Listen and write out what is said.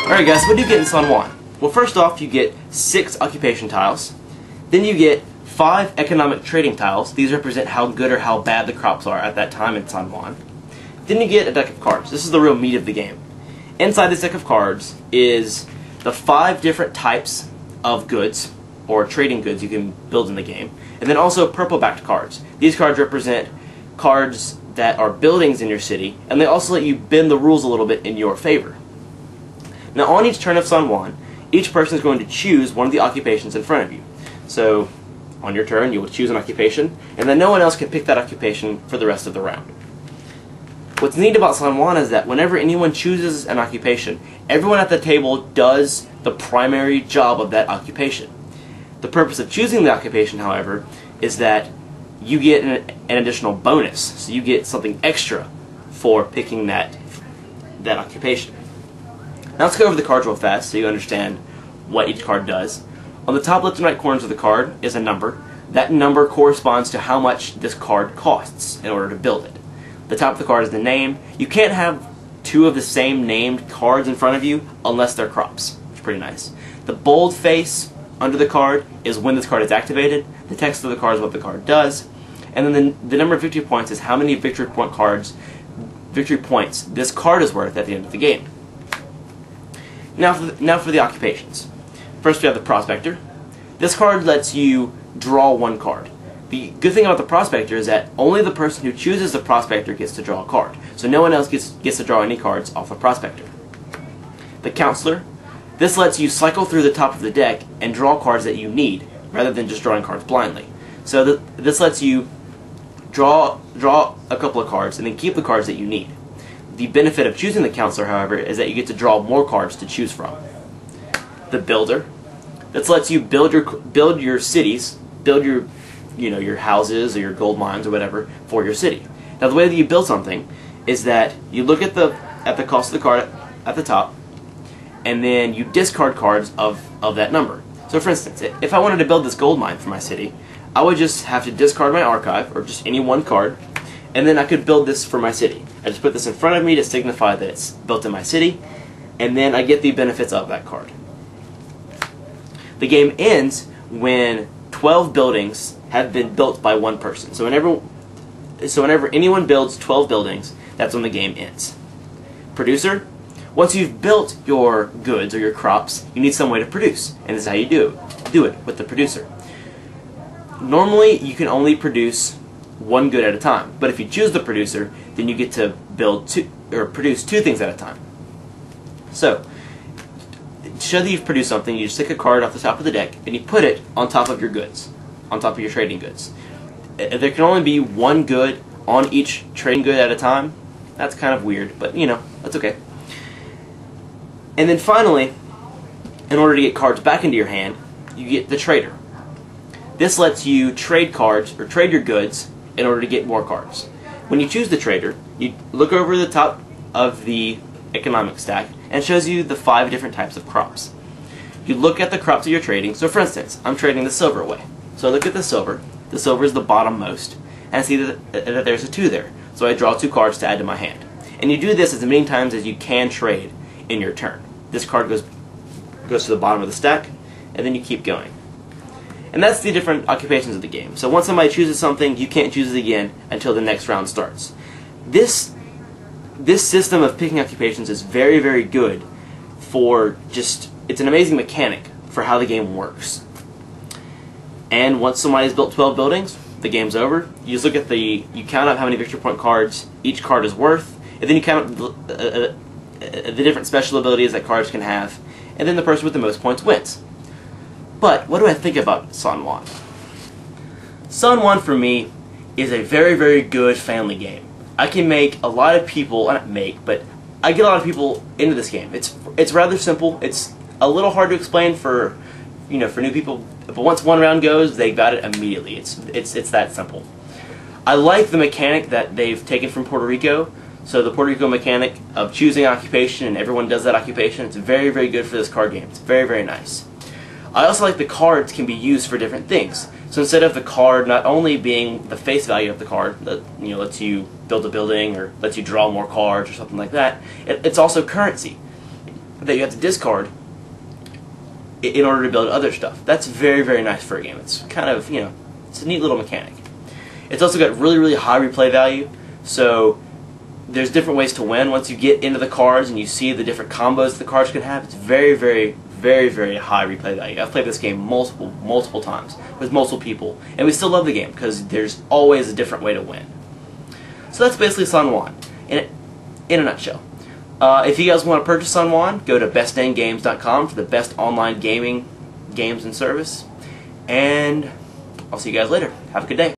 Alright guys, what do you get in San Juan? Well, first off, you get 6 occupation tiles. Then you get 5 economic trading tiles. These represent how good or how bad the crops are at that time in San Juan. Then you get a deck of cards. This is the real meat of the game. Inside this deck of cards is the 5 different types of goods, or trading goods you can build in the game. And then also purple-backed cards. These cards represent cards that are buildings in your city, and they also let you bend the rules a little bit in your favor. Now on each turn of San Juan, each person is going to choose one of the occupations in front of you. So on your turn, you will choose an occupation, and then no one else can pick that occupation for the rest of the round. What's neat about San Juan is that whenever anyone chooses an occupation, everyone at the table does the primary job of that occupation. The purpose of choosing the occupation, however, is that you get an additional bonus. So you get something extra for picking that occupation. Now let's go over the cards real fast so you understand what each card does. On the top left and right corners of the card is a number. That number corresponds to how much this card costs in order to build it. The top of the card is the name. You can't have 2 of the same named cards in front of you unless they're crops, which is pretty nice. The bold face under the card is when this card is activated. The text of the card is what the card does. And then the number of victory points is how many victory points this card is worth at the end of the game. Now for the occupations. First we have the Prospector. This card lets you draw 1 card. The good thing about the Prospector is that only the person who chooses the Prospector gets to draw a card. So no one else gets to draw any cards off the Prospector. The Counselor. This lets you cycle through the top of the deck and draw cards that you need, rather than just drawing cards blindly. So this lets you draw a couple of cards and then keep the cards that you need. The benefit of choosing the Counselor, however, is that you get to draw more cards to choose from. The Builder. This lets you build your cities, build your houses or your gold mines or whatever for your city. Now the way that you build something is that you look at the cost of the card at the top, and then you discard cards of that number. So for instance, if I wanted to build this gold mine for my city, I would just have to discard my archive, or just any 1 card, and then I could build this for my city. I just put this in front of me to signify that it's built in my city, and then I get the benefits of that card. The game ends when 12 buildings have been built by 1 person. So whenever anyone builds 12 buildings, that's when the game ends. Producer. Once you've built your goods or your crops, you need some way to produce, and this is how you do it with the Producer. Normally, you can only produce 1 good at a time, but if you choose the Producer, then you get to produce 2 things at a time. So, to show that you've produced something, you just take a card off the top of the deck and you put it on top of your goods, on top of your trading goods. There can only be 1 good on each trading good at a time. That's kind of weird, but that's okay. And then finally, in order to get cards back into your hand, you get the Trader. This lets you trade cards, or trade your goods, in order to get more cards. When you choose the Trader, you look over the top of the economic stack, and it shows you the 5 different types of crops. You look at the crops that you're trading. So for instance, I'm trading the silver away. So I look at the silver. The silver is the bottom most, and I see that there's a 2 there. So I draw 2 cards to add to my hand. And you do this as many times as you can trade in your turn. This card goes to the bottom of the stack, and then you keep going. And that's the different occupations of the game. So once somebody chooses something, you can't choose it again until the next round starts. This system of picking occupations is very, very good for it's an amazing mechanic for how the game works. And once somebody's built 12 buildings, the game's over. You just look at you count up how many victory point cards each card is worth, and then you count up the different special abilities that cards can have, and then the person with the most points wins. But what do I think about San Juan? San Juan for me is a very, very good family game. I can make a lot of people, not make, but I get a lot of people into this game. It's rather simple. It's a little hard to explain for new people, but once 1 round goes, they got it immediately. It's that simple. I like the mechanic that they've taken from Puerto Rico. So the Puerto Rico mechanic of choosing an occupation and everyone does that occupation, it's very, very good for this card game. It's very, very nice. I also like the cards can be used for different things. So instead of the card not only being the face value of the card that lets you build a building or lets you draw more cards or something like that, it's also currency. that you have to discard in order to build other stuff. That's very, very nice for a game. It's kind of, you know, it's a neat little mechanic. It's also got really, really high replay value, so there's different ways to win. Once you get into the cards and you see the different combos the cards can have, it's very, very, very, very high replay value. I've played this game multiple times with multiple people, and we still love the game because there's always a different way to win. So that's basically San Juan in a nutshell. If you guys want to purchase San Juan, go to bestdanggames.com for the best online gaming games and service. And I'll see you guys later. Have a good day.